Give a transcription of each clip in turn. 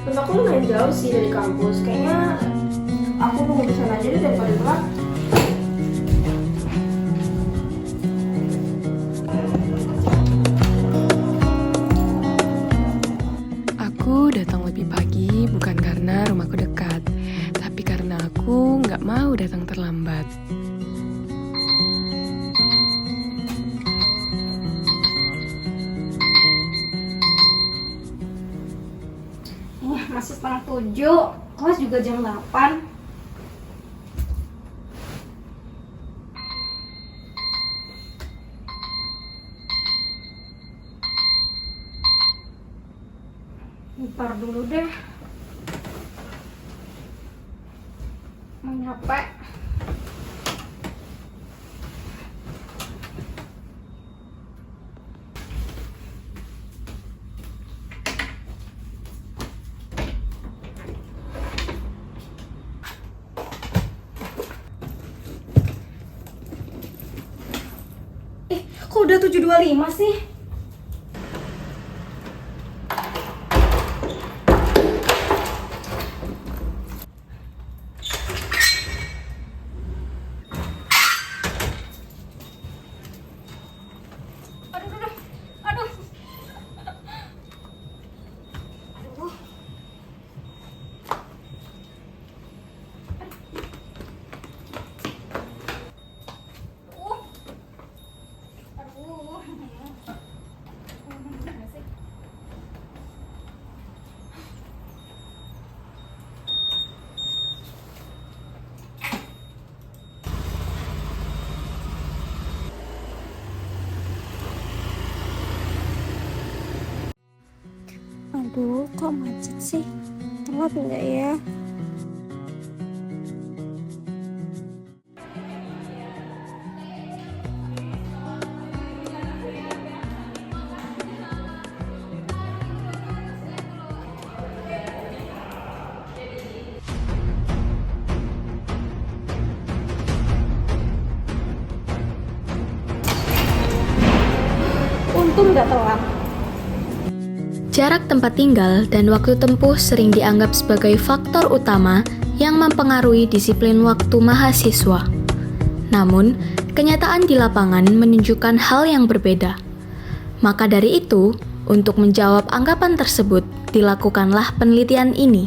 Rumahku lumayan jauh sih dari kampus. Kayaknya aku nunggu di sana aja deh daripada telat. Aku datang lebih pagi bukan karena rumahku dekat, tapi karena aku nggak mau datang terlambat. Masih setengah 7, kelas juga jam 8. Ntar dulu deh. Mau nyampe. Kok udah 7.25 sih? Aduh. Aduh, kok macet sih? Telat nggak ya? Untung nggak telat. Jarak tempat tinggal dan waktu tempuh sering dianggap sebagai faktor utama yang mempengaruhi disiplin waktu mahasiswa. Namun, kenyataan di lapangan menunjukkan hal yang berbeda. Maka dari itu, untuk menjawab anggapan tersebut, dilakukanlah penelitian ini.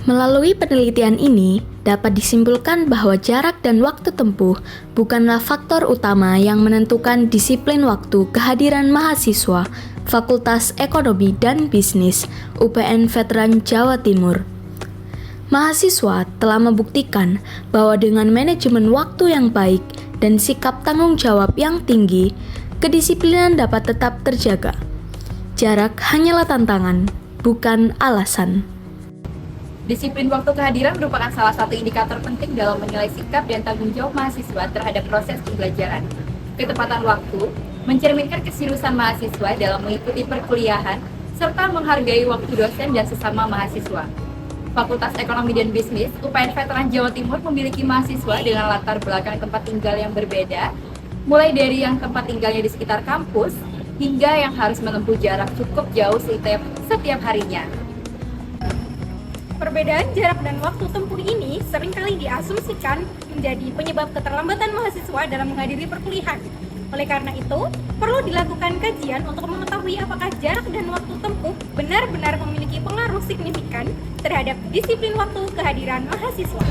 Melalui penelitian ini, dapat disimpulkan bahwa jarak dan waktu tempuh bukanlah faktor utama yang menentukan disiplin waktu kehadiran mahasiswa Fakultas Ekonomi dan Bisnis UPN Veteran Jawa Timur. Mahasiswa telah membuktikan bahwa dengan manajemen waktu yang baik dan sikap tanggung jawab yang tinggi, kedisiplinan dapat tetap terjaga. Jarak hanyalah tantangan, bukan alasan. Disiplin waktu kehadiran merupakan salah satu indikator penting dalam menilai sikap dan tanggung jawab mahasiswa terhadap proses pembelajaran. Ketepatan waktu mencerminkan keseriusan mahasiswa dalam mengikuti perkuliahan serta menghargai waktu dosen dan sesama mahasiswa. Fakultas Ekonomi dan Bisnis UPN Veteran Jawa Timur memiliki mahasiswa dengan latar belakang tempat tinggal yang berbeda, mulai dari yang tempat tinggalnya di sekitar kampus hingga yang harus menempuh jarak cukup jauh setiap harinya. Perbedaan jarak dan waktu tempuh ini seringkali diasumsikan menjadi penyebab keterlambatan mahasiswa dalam menghadiri perkuliahan. Oleh karena itu, perlu dilakukan kajian untuk mengetahui apakah jarak dan waktu tempuh benar-benar memiliki pengaruh signifikan terhadap disiplin waktu kehadiran mahasiswa.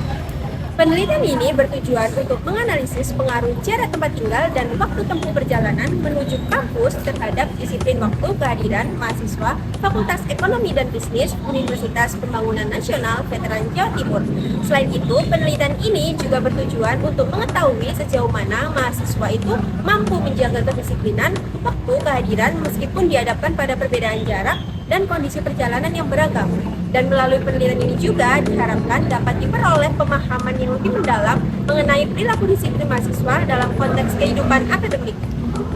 Penelitian ini bertujuan untuk menganalisis pengaruh jarak tempat tinggal dan waktu tempuh perjalanan menuju kampus terhadap disiplin waktu kehadiran mahasiswa Fakultas Ekonomi dan Bisnis Universitas Pembangunan Nasional Veteran Jawa Timur. Selain itu, penelitian ini juga bertujuan untuk mengetahui sejauh mana mahasiswa itu mampu menjaga kedisiplinan waktu kehadiran meskipun dihadapkan pada perbedaan jarak dan kondisi perjalanan yang beragam. Dan melalui penelitian ini juga diharapkan dapat diperoleh pemahaman yang lebih mendalam mengenai perilaku disiplin mahasiswa dalam konteks kehidupan akademik.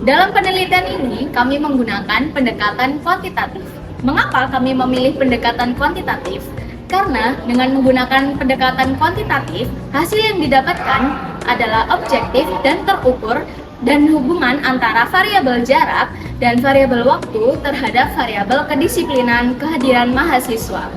Dalam penelitian ini, kami menggunakan pendekatan kuantitatif. Mengapa kami memilih pendekatan kuantitatif? Karena dengan menggunakan pendekatan kuantitatif, hasil yang didapatkan adalah objektif dan terukur dan hubungan antara variabel jarak dan variabel waktu terhadap variabel kedisiplinan kehadiran mahasiswa.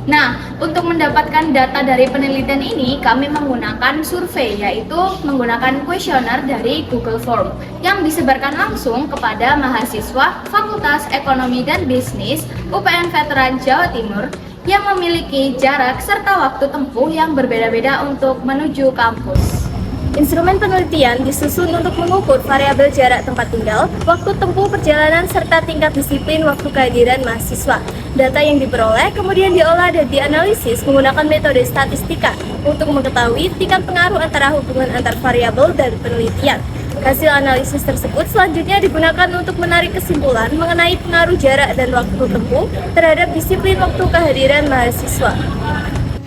Nah, untuk mendapatkan data dari penelitian ini, kami menggunakan survei, yaitu menggunakan kuesioner dari Google Form yang disebarkan langsung kepada mahasiswa Fakultas Ekonomi dan Bisnis UPN Veteran Jawa Timur yang memiliki jarak serta waktu tempuh yang berbeda-beda untuk menuju kampus. Instrumen penelitian disusun untuk mengukur variabel jarak tempat tinggal, waktu tempuh perjalanan, serta tingkat disiplin waktu kehadiran mahasiswa. Data yang diperoleh kemudian diolah dan dianalisis menggunakan metode statistika untuk mengetahui tingkat pengaruh antara hubungan antar variabel dan penelitian. Hasil analisis tersebut selanjutnya digunakan untuk menarik kesimpulan mengenai pengaruh jarak dan waktu tempuh terhadap disiplin waktu kehadiran mahasiswa.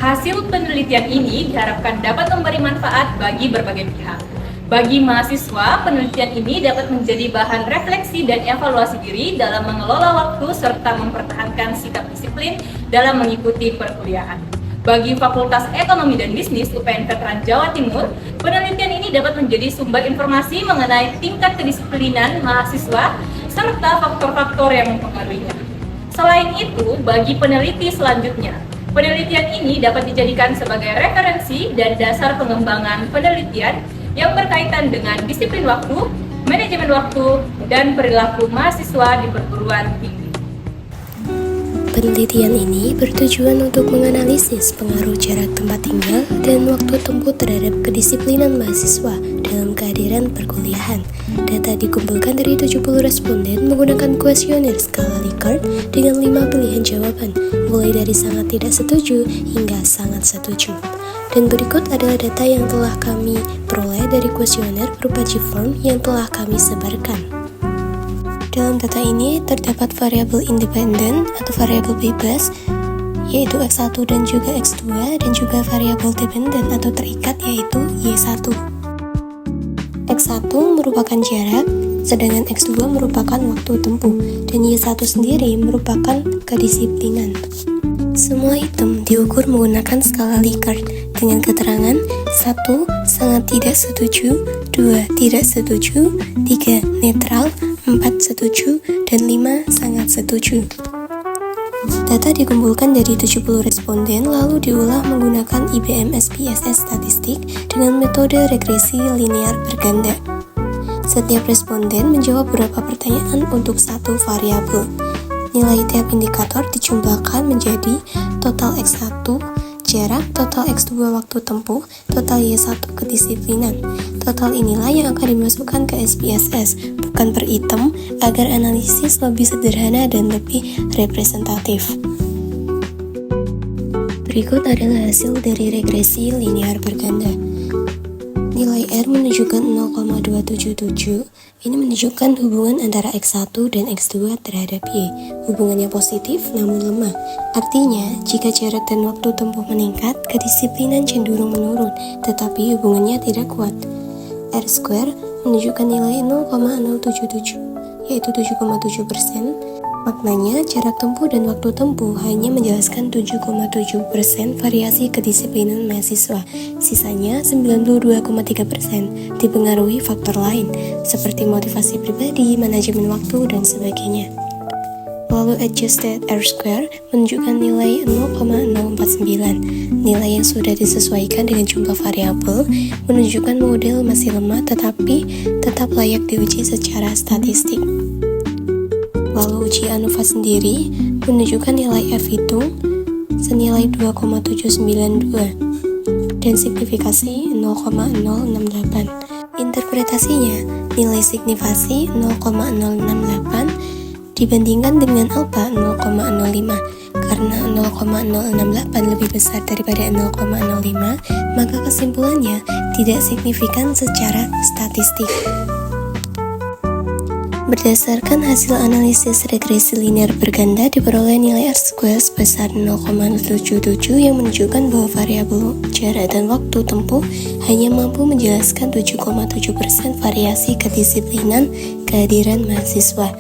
Hasil penelitian ini diharapkan dapat memberi manfaat bagi berbagai pihak. Bagi mahasiswa, penelitian ini dapat menjadi bahan refleksi dan evaluasi diri dalam mengelola waktu serta mempertahankan sikap disiplin dalam mengikuti perkuliahan. Bagi Fakultas Ekonomi dan Bisnis UPN Veteran Jawa Timur, penelitian ini dapat menjadi sumber informasi mengenai tingkat kedisiplinan mahasiswa serta faktor-faktor yang mempengaruhinya. Selain itu, bagi peneliti selanjutnya, penelitian ini dapat dijadikan sebagai referensi dan dasar pengembangan penelitian yang berkaitan dengan disiplin waktu, manajemen waktu, dan perilaku mahasiswa di perguruan tinggi. Penelitian ini bertujuan untuk menganalisis pengaruh jarak tempat tinggal dan waktu tempuh terhadap kedisiplinan mahasiswa dalam kehadiran perkuliahan. Data dikumpulkan dari 70 responden menggunakan kuesioner skala Likert dengan 5 pilihan jawaban, mulai dari sangat tidak setuju hingga sangat setuju. Dan berikut adalah data yang telah kami peroleh dari kuesioner berupa G-form yang telah kami sebarkan. Dalam data ini terdapat variabel independen atau variabel bebas, yaitu X1 dan juga X2, dan juga variabel dependen atau terikat, yaitu Y1. X1 merupakan jarak, sedangkan X2 merupakan waktu tempuh, dan Y1 sendiri merupakan kedisiplinan. Semua item diukur menggunakan skala Likert dengan keterangan 1. Sangat tidak setuju, 2. Tidak setuju, 3. Netral, 4. Setuju, dan 5. Sangat setuju. Data dikumpulkan dari 70 responden lalu diolah menggunakan IBM SPSS statistik dengan metode regresi linear berganda. Setiap responden menjawab beberapa pertanyaan untuk satu variabel. Nilai tiap indikator dijumlahkan menjadi total X1 jarak, total X2 waktu tempuh, total Y1 kedisiplinan. Total inilah yang akan dimasukkan ke SPSS, bukan per item, agar analisis lebih sederhana dan lebih representatif. Berikut adalah hasil dari regresi linear berganda. Nilai R menunjukkan 0,277. Ini menunjukkan hubungan antara X1 dan X2 terhadap Y. Hubungannya positif namun lemah. Artinya, jika jarak dan waktu tempuh meningkat, kedisiplinan cenderung menurun, tetapi hubungannya tidak kuat. R² menunjukkan nilai 0,077, yaitu 7,7%. Maknanya, jarak tempuh dan waktu tempuh hanya menjelaskan 7,7% variasi kedisiplinan mahasiswa. Sisanya 92,3% dipengaruhi faktor lain, seperti motivasi pribadi, manajemen waktu, dan sebagainya. Lalu adjusted R² menunjukkan nilai 0,049. Nilai yang sudah disesuaikan dengan jumlah variabel menunjukkan model masih lemah tetapi tetap layak diuji secara statistik. Lalu uji ANOVA sendiri menunjukkan nilai F hitung senilai 2,792 dan signifikasi 0,068. Interpretasinya, nilai signifikasi 0,068 dibandingkan dengan alfa 0,05. Karena 0,068 lebih besar daripada 0,05, maka kesimpulannya tidak signifikan secara statistik. Berdasarkan hasil analisis regresi linear berganda, diperoleh nilai R² sebesar 0,77 yang menunjukkan bahwa variabel jarak dan waktu tempuh hanya mampu menjelaskan 7,7% variasi kedisiplinan kehadiran mahasiswa.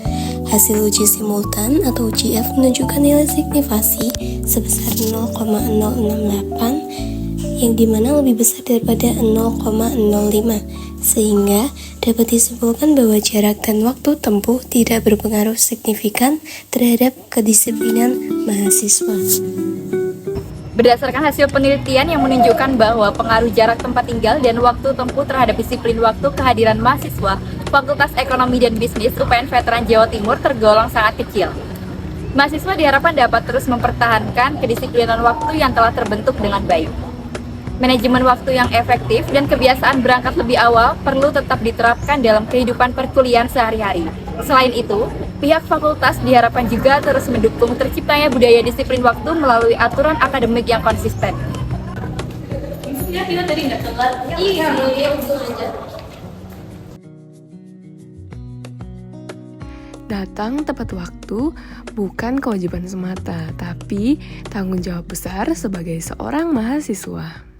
Hasil uji simultan atau UJF menunjukkan nilai signifikasi sebesar 0,068 yang dimana lebih besar daripada 0,05, sehingga dapat disimpulkan bahwa jarak dan waktu tempuh tidak berpengaruh signifikan terhadap kedisiplinan mahasiswa. Berdasarkan hasil penelitian yang menunjukkan bahwa pengaruh jarak tempat tinggal dan waktu tempuh terhadap disiplin waktu kehadiran mahasiswa Fakultas Ekonomi dan Bisnis UPN Veteran Jawa Timur tergolong sangat kecil. Mahasiswa diharapkan dapat terus mempertahankan kedisiplinan waktu yang telah terbentuk dengan baik. Manajemen waktu yang efektif dan kebiasaan berangkat lebih awal perlu tetap diterapkan dalam kehidupan perkuliahan sehari-hari. Selain itu, pihak fakultas diharapkan juga terus mendukung terciptanya budaya disiplin waktu melalui aturan akademik yang konsisten. Datang tepat waktu bukan kewajiban semata, tapi tanggung jawab besar sebagai seorang mahasiswa.